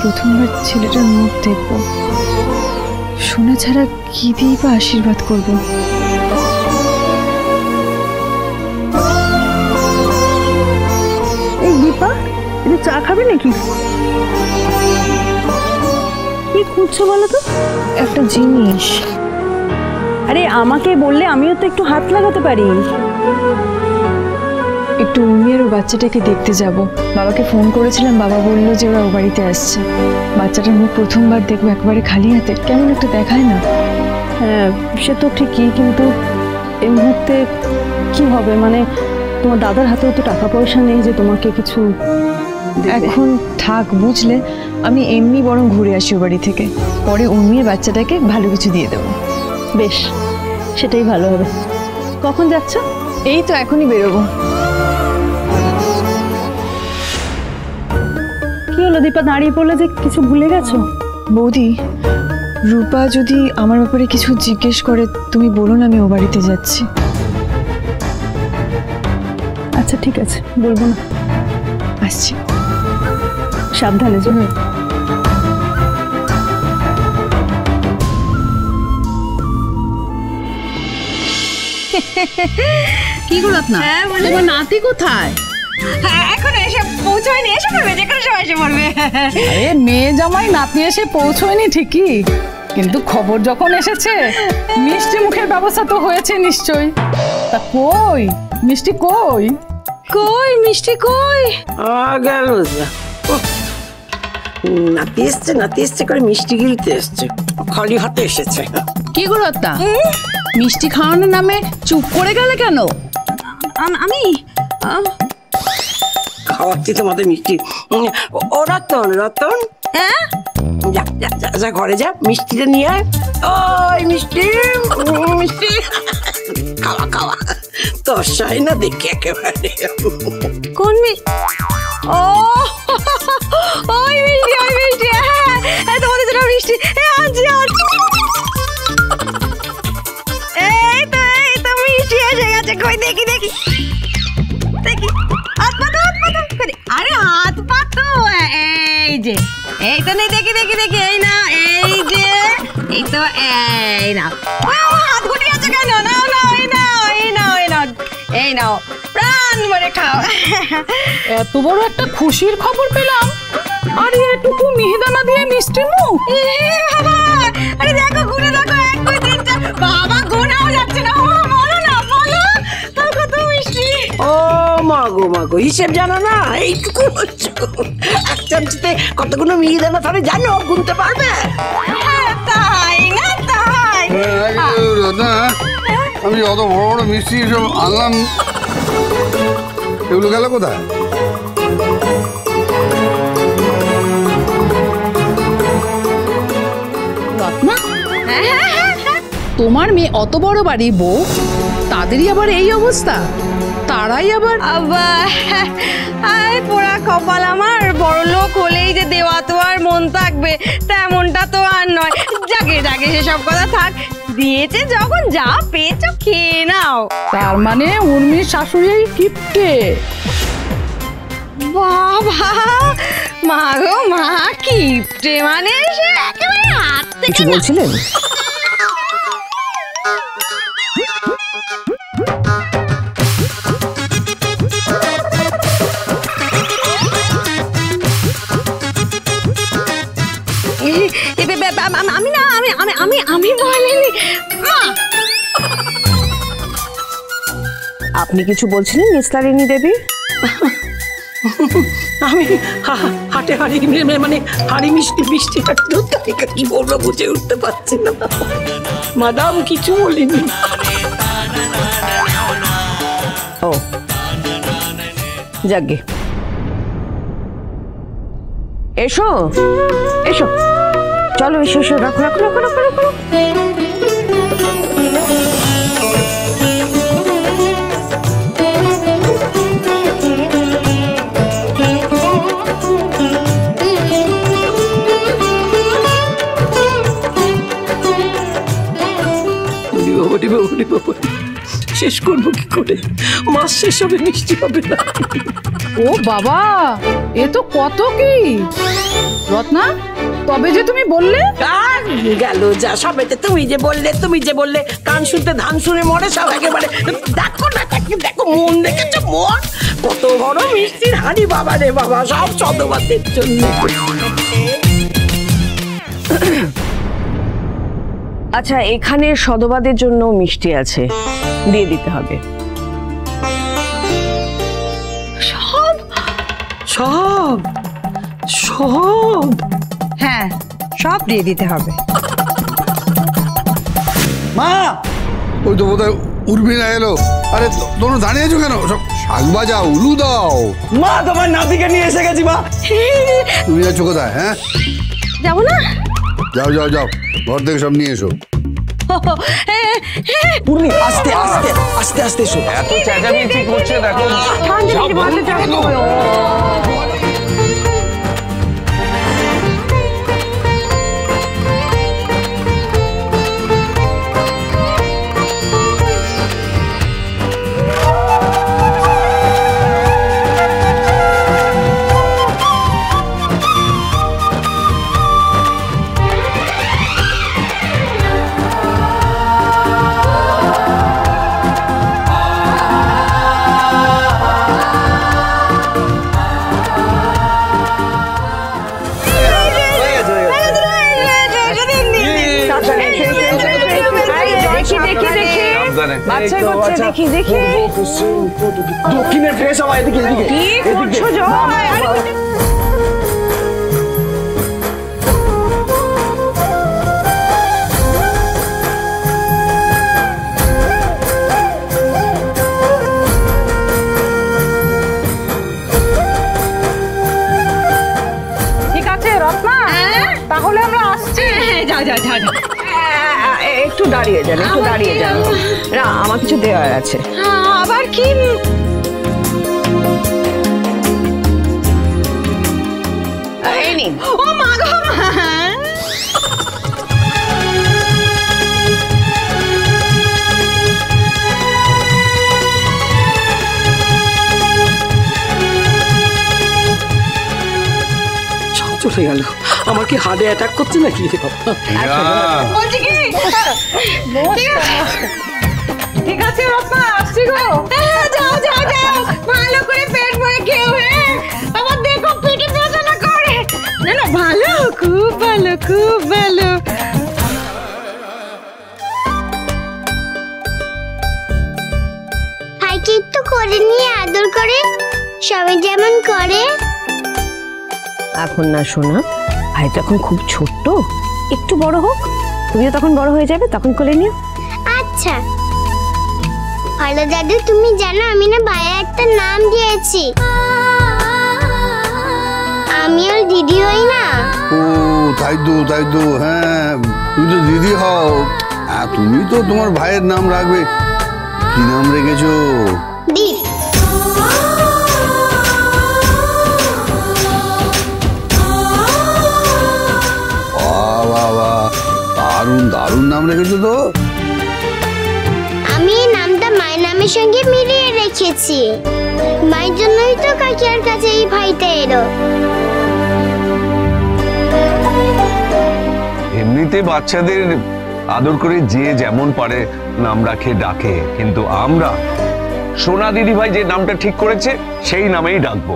প্রথমবার ছেলেটার মুখ দেখব, শোনা ছাড়া কি দিয়ে বা আশীর্বাদ করব। এই দীপা, এটা চা খাবে নাকি? কি খুঁজছো বলো তো? একটা জিনিস। আরে আমাকে বললে আমিও তো একটু হাত লাগাতে পারি। একটু উর্মি আর বাচ্চাটাকে দেখতে যাব। বাবাকে ফোন করেছিলাম, বাবা বললো যে ওরা ও বাড়িতে আসছে। বাচ্চাটার মুখ প্রথমবার দেখবো একেবারে খালি হাতে, কেমন একটা দেখায় না? হ্যাঁ সে তো ঠিকই, কিন্তু এই মুহূর্তে কি হবে? মানে তোমার দাদার হাতেও তো টাকা পয়সা নেই যে তোমাকে কিছু এখন থাক, বুঝলে? আমি এমনি বরং ঘুরে আসি ও বাড়ি থেকে, পরে উর্মির বাচ্চাটাকে ভালো কিছু দিয়ে দেবো। বেশ, সেটাই ভালো হবে। কখন যাচ্ছ? এই তো এখনই বেরোবো। কি হলো দীপা, দাঁড়িয়ে পড়লে যে? কিছু ভুলে গেছো? বৌদি, রূপা যদি আমার ব্যাপারে কিছু জিজ্ঞেস করে তুমি বলুন আমি ও বাড়িতে যাচ্ছি। আচ্ছা ঠিক আছে, বলবো না। আসছি, সাবধানে যাও। কি করত না? তোমার নাতি কোথায়? এখন এসে পৌঁছায়নি, এসে পড়বে, যে কোনো সময় এসে পড়বে। আরে মেয়ে জামাই নাতি এসে পৌঁছয়নি ঠিকই, কিন্তু খবর যখন এসেছে মিষ্টি মুখের ব্যবস্থা তো হয়েছে নিশ্চয়ই। তা কই মিষ্টি, কই কই মিষ্টি কই? গেল নাতি এসছে, নাতি এসছে করে মিষ্টি গিলতে এসছে, খালি হাতে এসেছে। কি করত না? মিষ্টি খাওয়ানোর নামে চুপ করে গেলে কেন? আমি খাওয়াচ্ছি তোমাদের মিষ্টি। ও রতন, রতন যা যা যা যা ঘরে যা, মিষ্টিটা নিয়ে আয়। ওই মিষ্টি, মিষ্টি খাওয়া খাওয়া, তসাই না দেখি একেবারে। কোন ও ওই মিষ্টি, ওই মিষ্টি, হ্যাঁ তোমাদের জন্য মিষ্টি আনছি। এই তো মিষ্টি এসে গেছে, কই দেখি দেখি দেখি। হাত পাতো, হাত পাতো। আরে হাত পাতো, এই যে, এই তো নেই, দেখি দেখি দেখি, এই না, এই যে, এই তো, এই না। হাত গুটি আছে কেন? নাও নাও, এই নাও, এই নাও, এই নাও, এই নাও, প্রাণ ভরে খাও। এত বড় একটা খুশির খবর পেলাম, আর এটুকু মিহিদানা দিয়ে মিষ্টি মুখ। বাবা, আরে দেখো, গুনে দেখো, 1 2 3 4, বাবা গোনাও যাচ্ছে না। বলো না, বলো কত মিষ্টি। ও মাগো মাগো, হিসেব জানো না? এইটুকু হচ্ছে, এক চামচিতে কতগুলো মিহিদানা ধরে জানো? গুনতে পারবে? তাই না? তাই আমি অত বড় বড় মিষ্টি এসব আনলাম, এগুলো গেল কোথায়? রত্না, তোমার মেয়ে অত বড় বাড়ি বউ, তাদেরই আবার এই অবস্থা? তারাই আবার পোড়া কপাল আমার, বড় লোক হলেই যে দেওয়া তো আর মন থাকবে তেমনটা তো আর নয়। যাকে যাকে সেসব কথা থাক, দিয়েছে যখন, যা পেয়েছো খেয়ে নাও। তার মানে উর্মির শাশুড়ি কিপটে? বাবা, মা গো মা, কিপটে মানে সে একেবারে হাত থেকে। কিছু বলছিলেন? আমি না, আমি বলিনি মা। আপনি কিছু বলছিলেন নিস্তারিণী দেবী? আমি হাটে হাড়ি, মানে হাড়ি মিষ্টি মিষ্টি কি বলবো বুঝে উঠতে পারছি না। মাদাম কিছু বলিনি। ও যাগে, এসো এসো, চলো এসো এসো, রাখো রাখো রাখো রাখো রাখো। শেষ করবো কি করে? মাস শেষ হবে, মিষ্টি হবে না। ও বাবা, এ তো কত কি! রত্না, তবে যে তুমি বললে? আর গেল যা, সবাইতে তুমি যে বললে কান শুনতে ধান শুনে মরে সব একেবারে। দেখো না, দেখো মন দেখেছো, মন কত বড় মিষ্টির হাঁড়ি বাবা রে বাবা, সব সদবাদের জন্য। আচ্ছা, এখানে সদবাদের জন্য মিষ্টি আছে, দিয়ে দিতে হবে। সব সব সব হ্যাঁ, সব দিয়ে দিতে হবে। মা, ওই তো বোধহয় উর্মিলা এলো। আরে তোমরা দাঁড়িয়ে আছো কেন? সব শাক বাজা, উলু দাও। মা, তোমার নাতিকে নিয়ে এসে গেছি মা। তুমি যাচ্ছ কোথায়? হ্যাঁ, যাবো না? যাও যাও যাও, ঘর থেকে সব নিয়ে এসো। পূর্ণি, আস্তে আস্তে আস্তে আস্তে এসো। এত চেঁচামেচি করছে দেখো। দক্ষিণের ফ্রেশ হওয়া, এদিকে এদিকে। কি করছো জয়? ঠিক আছে রত্না, তাহলে আমরা আসছি। যাও যাও যাও যাও। একটু দাঁড়িয়ে যান, একটু দাঁড়িয়ে যান। না, আমার কিছু দেওয়ার আছে। আবার কি? এই নিন। ও মা গো, মা। চলে গেল। আমার কি হার্টে অ্যাটাক করছে নাকি? বলছি কি? ঠিক আছে রত্না, আসছি গো। যাও যাও যাও, ভালো করে পেট ভরে খেও। আমার দেখো পেটে ব্যথা না করে। না না, ভালো, খুব ভালো, খুব ভালো। ভাইকে একটু করে নিয়ে আদর করে, সবাই যেমন করে। এখন না শোনা, ভাই তো এখন খুব ছোট্ট, একটু বড় হোক, তুমিও তখন বড় হয়ে যাবে, তখন কোলে নিও। আচ্ছা হলো দাদু, তুমি জানো আমি না ভাইয়ের একটা নাম দিয়েছি। আমি ওর দিদি হই না। ও তাই তো, হ্যাঁ তুমি তো দিদি হও। তুমি তো তোমার ভাইয়ের নাম রাখবে। কি নাম রেখেছো? দীপ। বাবা, দারুণ দারুণ নাম রেখেছো তো। আমি এই নামটা মায়ের নামের সঙ্গে মিলিয়ে রেখেছি। মায়ের জন্যই তো কাকিয়ার কাছে এই ভাইটা এলো। এমনিতে বাচ্চাদের আদর করে যে যেমন পারে নাম রাখে ডাকে, কিন্তু আমরা সোনা দিদি ভাই যে নামটা ঠিক করেছে সেই নামেই ডাকবো।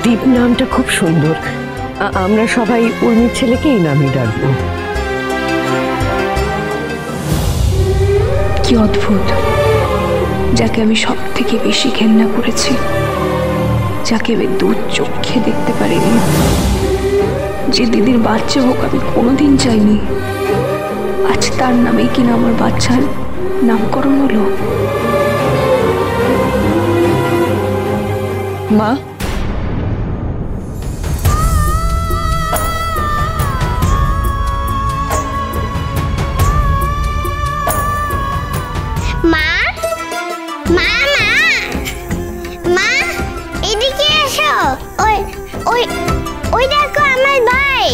দীপ নামটা খুব সুন্দর, আমরা সবাই উর্মির ছেলেকে এই নামই ডাকবো। কি অদ্ভুত, যাকে আমি সব থেকে বেশি ঘেন্না করেছি, যাকে আমি দু চোখে দেখতে পারিনি, যে দিদির বাচ্চা হোক আমি কোনোদিন চাইনি, আজ তার নামেই কিনা আমার বাচ্চার নামকরণ হলো। মা, মা মা মা মা, এদিকে এসো। ওই ওই ওই দেখো আমার ভাই।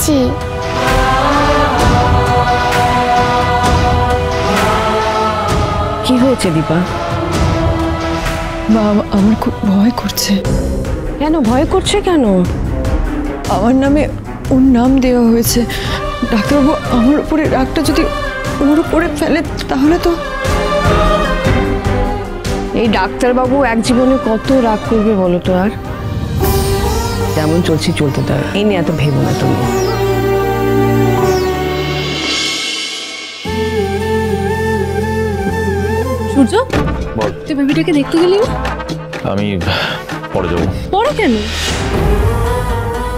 যাচ্ছি। কি হয়েছে দীপা? বাবা, আমার খুব ভয় করছে। কেন ভয় করছে কেন? আমার নামে ওর নাম দেওয়া হয়েছে। ডাক্তারবাবু আমার উপরে রাগটা যদি ওর উপরে ফেলে তাহলে তো। এই ডাক্তারবাবু এক জীবনে কত রাগ করবে বলো তো? আর যেমন চলছে চলতে দাও, এই নিয়ে এত ভেবো না তুমি। সূর্য, তুই বেবিটাকে দেখতে গেলি না? আমি পরে যাবো। পরে কেন?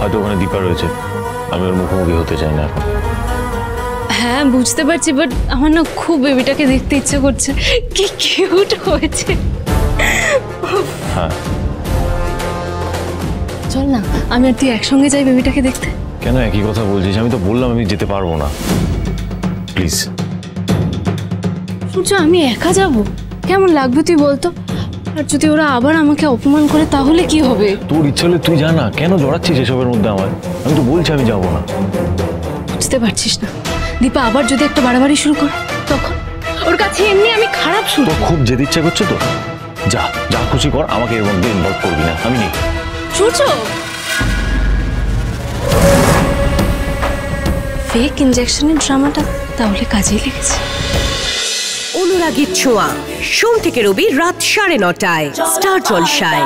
হয়তো ওখানে দীপা রয়েছে, আমি ওর মুখোমুখি হতে চাই না এখন। হ্যাঁ বুঝতে পারছি, বাট আমার না খুব বেবিটাকে দেখতে ইচ্ছা করছে। কি কিউট হয়েছে। হ্যাঁ চল না, আমি আর তুই একসঙ্গে যাই বেবিটাকে দেখতে। কেন একই কথা বলছিস? আমি তো বললাম আমি যেতে পারবো না, প্লিজ। সূর্য, আমি একা যাব? কেমন লাগবে তুই বলতো? আর যদি ওরা আবার আমাকে অপমান করে তাহলে কি হবে? তোর ইচ্ছা হলে তুই জানা, কেন জড়াচ্ছিস এসবের মধ্যে আমার? আমি তো বলছি আমি যাবো না। বুঝতে পারছিস না? দীপা আবার যদি একটা বাড়াবাড়ি শুরু করে তখন ওর কাছে এমনি আমি খারাপ শুরু। তোর খুব যেতে ইচ্ছা করছে তো যা, যা খুশি কর, আমাকে এর মধ্যে ইনভলভ করবি না, আমি নেই। সূর্য, ফেক ইনজেকশনের ড্রামাটা তাহলে কাজেই লেগেছে। অনুরাগীর ছোঁয়া, সোম থেকে রবি রাত 9:30টায় স্টার জলসায়।